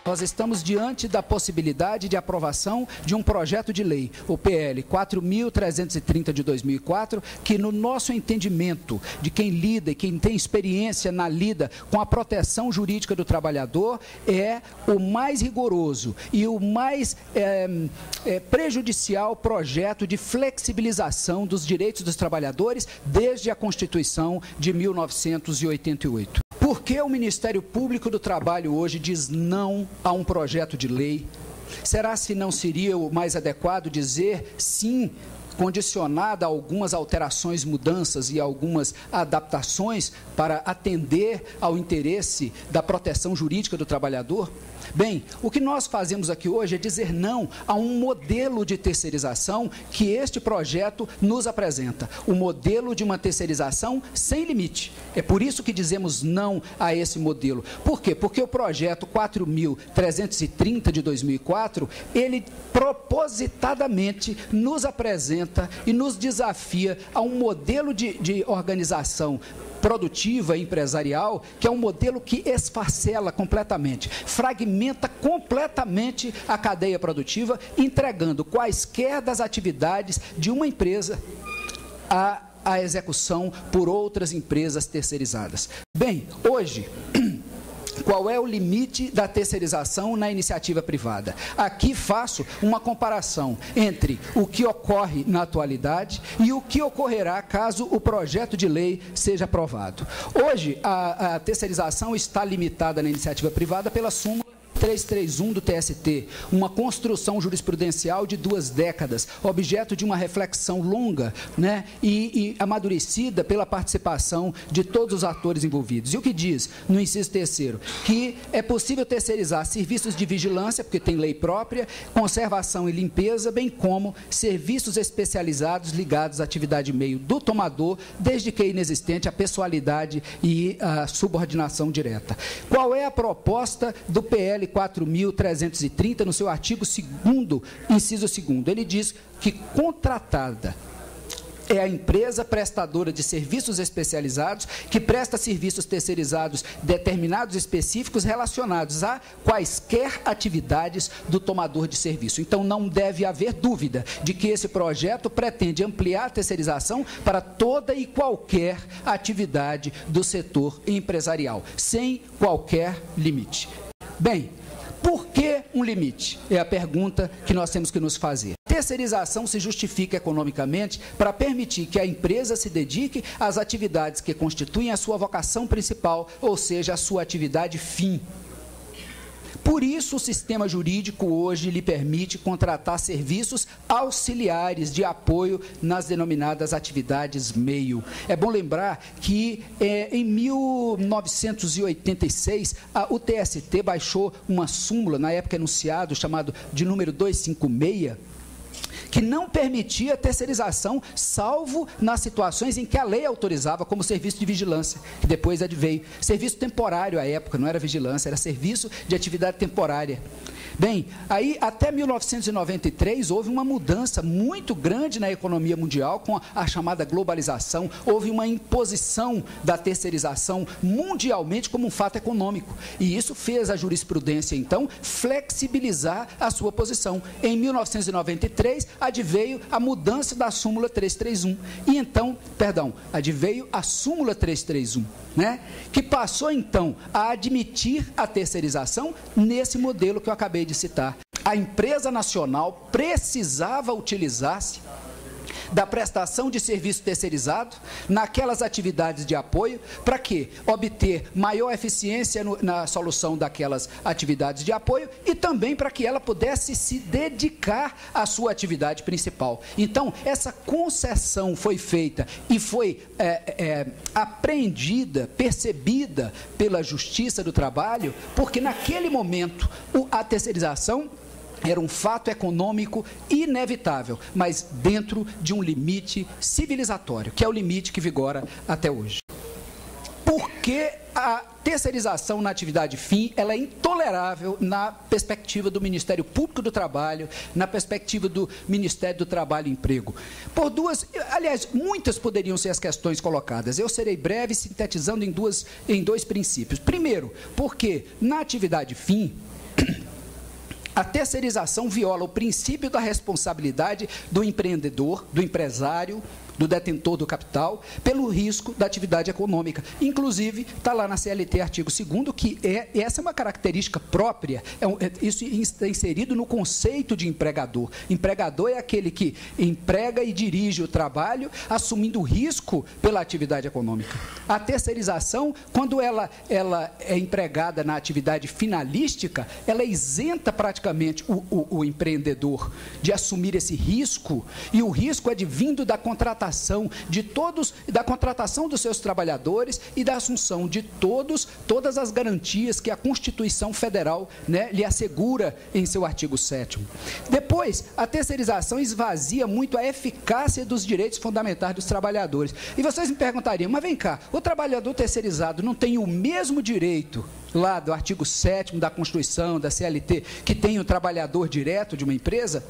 Nós estamos diante da possibilidade de aprovação de um projeto de lei, o PL 4.330 de 2004, que no nosso entendimento de quem lida e quem tem experiência na lida com a proteção jurídica do trabalhador, é o mais rigoroso e o mais prejudicial projeto de flexibilização dos direitos dos trabalhadores desde a Constituição de 1988. Por que o Ministério Público do Trabalho hoje diz não a um projeto de lei? Será se não seria o mais adequado dizer sim, condicionada a algumas alterações, mudanças e algumas adaptações para atender ao interesse da proteção jurídica do trabalhador? Bem, o que nós fazemos aqui hoje é dizer não a um modelo de terceirização que este projeto nos apresenta. O modelo de uma terceirização sem limite. É por isso que dizemos não a esse modelo. Por quê? Porque o projeto 4.330 de 2004, ele propositadamente nos apresenta e nos desafia a um modelo de organização produtiva e empresarial, que é um modelo que esfarcela completamente, fragmenta completamente a cadeia produtiva, entregando quaisquer das atividades de uma empresa à execução por outras empresas terceirizadas. Bem, hoje, qual é o limite da terceirização na iniciativa privada? Aqui faço uma comparação entre o que ocorre na atualidade e o que ocorrerá caso o projeto de lei seja aprovado. Hoje, a terceirização está limitada na iniciativa privada pela súmula 331 do TST, uma construção jurisprudencial de 2 décadas, objeto de uma reflexão longa, né, e amadurecida pela participação de todos os atores envolvidos. E o que diz no inciso 3º? Que é possível terceirizar serviços de vigilância, porque tem lei própria, conservação e limpeza, bem como serviços especializados ligados à atividade meio do tomador, desde que é inexistente a pessoalidade e a subordinação direta. Qual é a proposta do PL 4.330, no seu artigo 2º, inciso 2º? Ele diz que contratada é a empresa prestadora de serviços especializados que presta serviços terceirizados determinados específicos relacionados a quaisquer atividades do tomador de serviço. Então, não deve haver dúvida de que esse projeto pretende ampliar a terceirização para toda e qualquer atividade do setor empresarial, sem qualquer limite. Bem, por que um limite? É a pergunta que nós temos que nos fazer. Terceirização se justifica economicamente para permitir que a empresa se dedique às atividades que constituem a sua vocação principal, ou seja, a sua atividade fim. Por isso, o sistema jurídico hoje lhe permite contratar serviços auxiliares de apoio nas denominadas atividades meio. É bom lembrar que em 1986, o TST baixou uma súmula, na época enunciado, chamado de número 256, que não permitia terceirização, salvo nas situações em que a lei autorizava, como serviço de vigilância, que depois adveio. Serviço temporário à época, não era vigilância, era serviço de atividade temporária. Bem, aí até 1993 houve uma mudança muito grande na economia mundial com a chamada globalização, houve uma imposição da terceirização mundialmente como um fato econômico, e isso fez a jurisprudência, então, flexibilizar a sua posição. Em 1993, adveio a mudança da súmula 331, e então, adveio a súmula 331, né, que passou então a admitir a terceirização nesse modelo que eu acabei de citar. A empresa nacional precisava utilizar-se da prestação de serviço terceirizado naquelas atividades de apoio, para quê? Obter maior eficiência na solução daquelas atividades de apoio e também para que ela pudesse se dedicar à sua atividade principal. Então, essa concessão foi feita e foi apreendida, percebida pela Justiça do Trabalho, porque naquele momento a terceirização era um fato econômico inevitável, mas dentro de um limite civilizatório, que é o limite que vigora até hoje. Por que a terceirização na atividade fim ela é intolerável na perspectiva do Ministério Público do Trabalho, na perspectiva do Ministério do Trabalho e Emprego? Por duas, aliás, muitas poderiam ser as questões colocadas. Eu serei breve, sintetizando em dois princípios. Primeiro, porque na atividade fim, A terceirização viola o princípio da responsabilidade do empreendedor, do empresário, do detentor do capital, pelo risco da atividade econômica. Inclusive, está lá na CLT, artigo 2º, que essa é uma característica própria, isso está inserido no conceito de empregador. Empregador é aquele que emprega e dirige o trabalho, assumindo risco pela atividade econômica. A terceirização, quando ela é empregada na atividade finalística, ela isenta praticamente o empreendedor de assumir esse risco, e o risco é advindo da contratação da contratação dos seus trabalhadores e da assunção de todas as garantias que a Constituição Federal, né, lhe assegura em seu artigo 7º. Depois, a terceirização esvazia muito a eficácia dos direitos fundamentais dos trabalhadores. E vocês me perguntariam, mas vem cá, o trabalhador terceirizado não tem o mesmo direito lá do artigo 7º da Constituição, da CLT, que tem o trabalhador direto de uma empresa?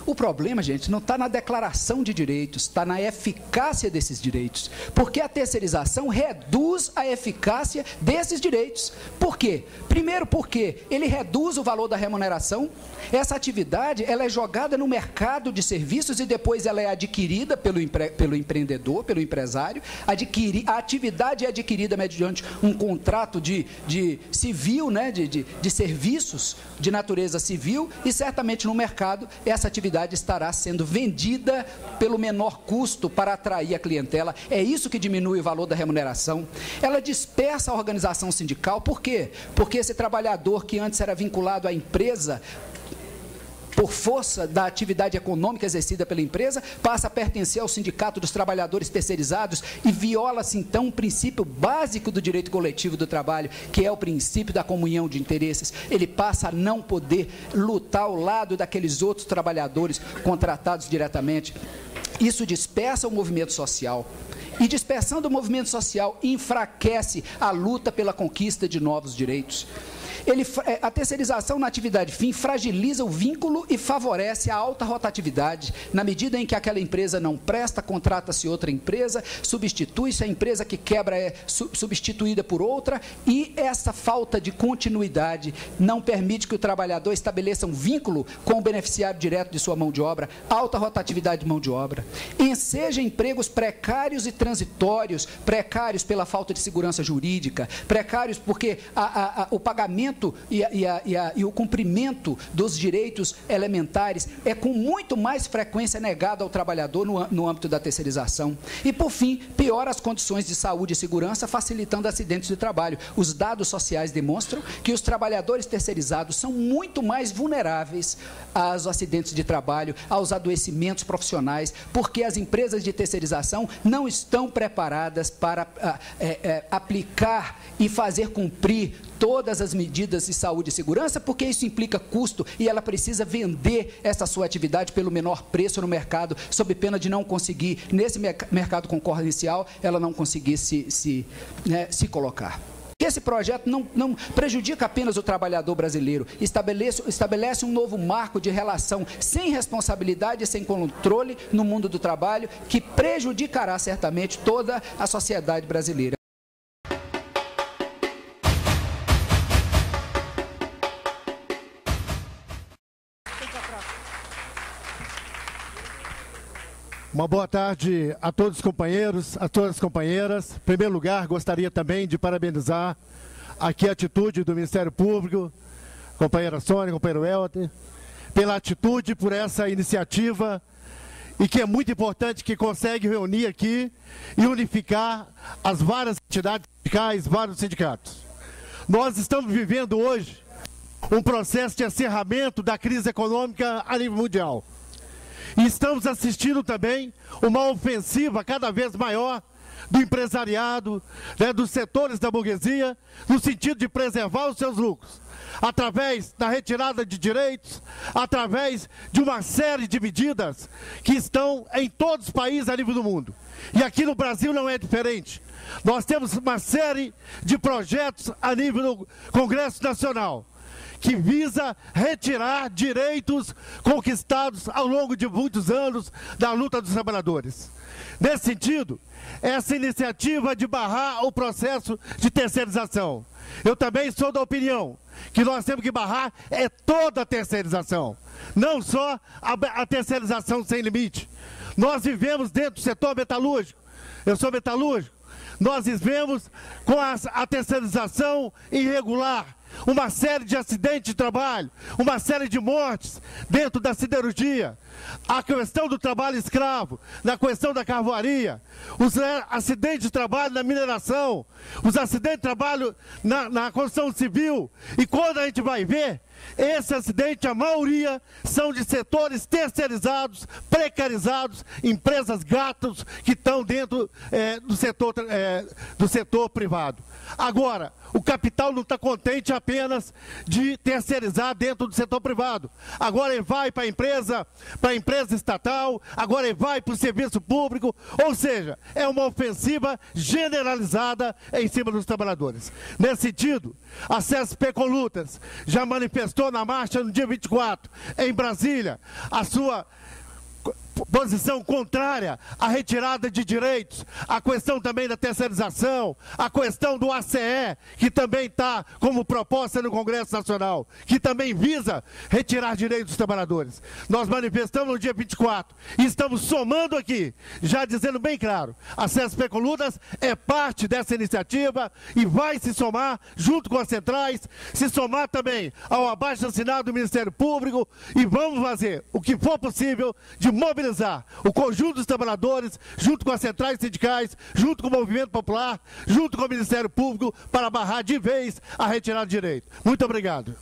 O problema, gente, não está na declaração de direitos, está na eficácia desses direitos. Porque a terceirização reduz a eficácia desses direitos. Por quê? Primeiro, porque ele reduz o valor da remuneração. Essa atividade ela é jogada no mercado de serviços e depois ela é adquirida pelo empreendedor, pelo empresário. A atividade é adquirida mediante um contrato de civil, né, de serviços de natureza civil, e certamente no mercado essa atividade estará sendo vendida pelo menor custo para atrair a clientela. É isso que diminui o valor da remuneração. Ela dispersa a organização sindical. Por quê? Porque esse trabalhador que antes era vinculado à empresa, por força da atividade econômica exercida pela empresa, passa a pertencer ao sindicato dos trabalhadores terceirizados e viola-se, então, um princípio básico do direito coletivo do trabalho, que é o princípio da comunhão de interesses. Ele passa a não poder lutar ao lado daqueles outros trabalhadores contratados diretamente. Isso dispersa o movimento social. E dispersando o movimento social, enfraquece a luta pela conquista de novos direitos. A terceirização na atividade fim fragiliza o vínculo e favorece a alta rotatividade, na medida em que aquela empresa não presta, contrata-se outra empresa, substitui-se, a empresa que quebra é substituída por outra, e essa falta de continuidade não permite que o trabalhador estabeleça um vínculo com o beneficiário direto de sua mão de obra. Alta rotatividade de mão de obra enseja empregos precários e transitórios, precários pela falta de segurança jurídica, precários porque o pagamento e o cumprimento dos direitos elementares é com muito mais frequência negado ao trabalhador no âmbito da terceirização. E, por fim, piora as condições de saúde e segurança, facilitando acidentes de trabalho. Os dados sociais demonstram que os trabalhadores terceirizados são muito mais vulneráveis aos acidentes de trabalho, aos adoecimentos profissionais, porque as empresas de terceirização não estão preparadas para aplicar e fazer cumprir todas as medidas de saúde e segurança, porque isso implica custo e ela precisa vender essa sua atividade pelo menor preço no mercado, sob pena de não conseguir, nesse mercado concorrencial, ela não conseguir se colocar. Esse projeto não prejudica apenas o trabalhador brasileiro, estabelece um novo marco de relação sem responsabilidade e sem controle no mundo do trabalho, que prejudicará certamente toda a sociedade brasileira. Uma boa tarde a todos os companheiros, a todas as companheiras. Em primeiro lugar, gostaria também de parabenizar aqui a atitude do Ministério Público, companheira Sônia, companheiro Welter, pela atitude, por essa iniciativa, e que é muito importante, que consegue reunir aqui e unificar as várias entidades sindicais, vários sindicatos. Nós estamos vivendo hoje um processo de encerramento da crise econômica a nível mundial. E estamos assistindo também uma ofensiva cada vez maior do empresariado, dos setores da burguesia, no sentido de preservar os seus lucros, através da retirada de direitos, através de uma série de medidas que estão em todos os países a nível do mundo. E aqui no Brasil não é diferente. Nós temos uma série de projetos a nível do Congresso Nacional, que visa retirar direitos conquistados ao longo de muitos anos da luta dos trabalhadores. Nesse sentido, essa iniciativa de barrar o processo de terceirização, eu também sou da opinião que nós temos que barrar toda a terceirização, não só a terceirização sem limite. Nós vivemos dentro do setor metalúrgico, eu sou metalúrgico, nós vivemos com a terceirização irregular, uma série de acidentes de trabalho, uma série de mortes dentro da siderurgia, a questão do trabalho escravo, na questão da carvoaria, os acidentes de trabalho na mineração, os acidentes de trabalho na construção civil. E quando a gente vai ver, esse acidente, a maioria, são de setores terceirizados, precarizados, empresas gatos que estão dentro do setor privado. Agora, o capital não está contente apenas de terceirizar dentro do setor privado. Agora ele vai para a empresa estatal, agora ele vai para o serviço público, ou seja, é uma ofensiva generalizada em cima dos trabalhadores. Nesse sentido, a CSP Colutas já manifestou na marcha no dia 24, em Brasília, a sua posição contrária à retirada de direitos, a questão também da terceirização, a questão do ACE, que também está como proposta no Congresso Nacional, que também visa retirar direitos dos trabalhadores. Nós manifestamos no dia 24 e estamos somando aqui, já dizendo bem claro, a CSP Colutas é parte dessa iniciativa e vai se somar junto com as centrais, se somar também ao abaixo-assinado do Ministério Público e vamos fazer o que for possível de mobilizar o conjunto dos trabalhadores, junto com as centrais sindicais, junto com o movimento popular, junto com o Ministério Público, para barrar de vez a retirada de direito. Muito obrigado.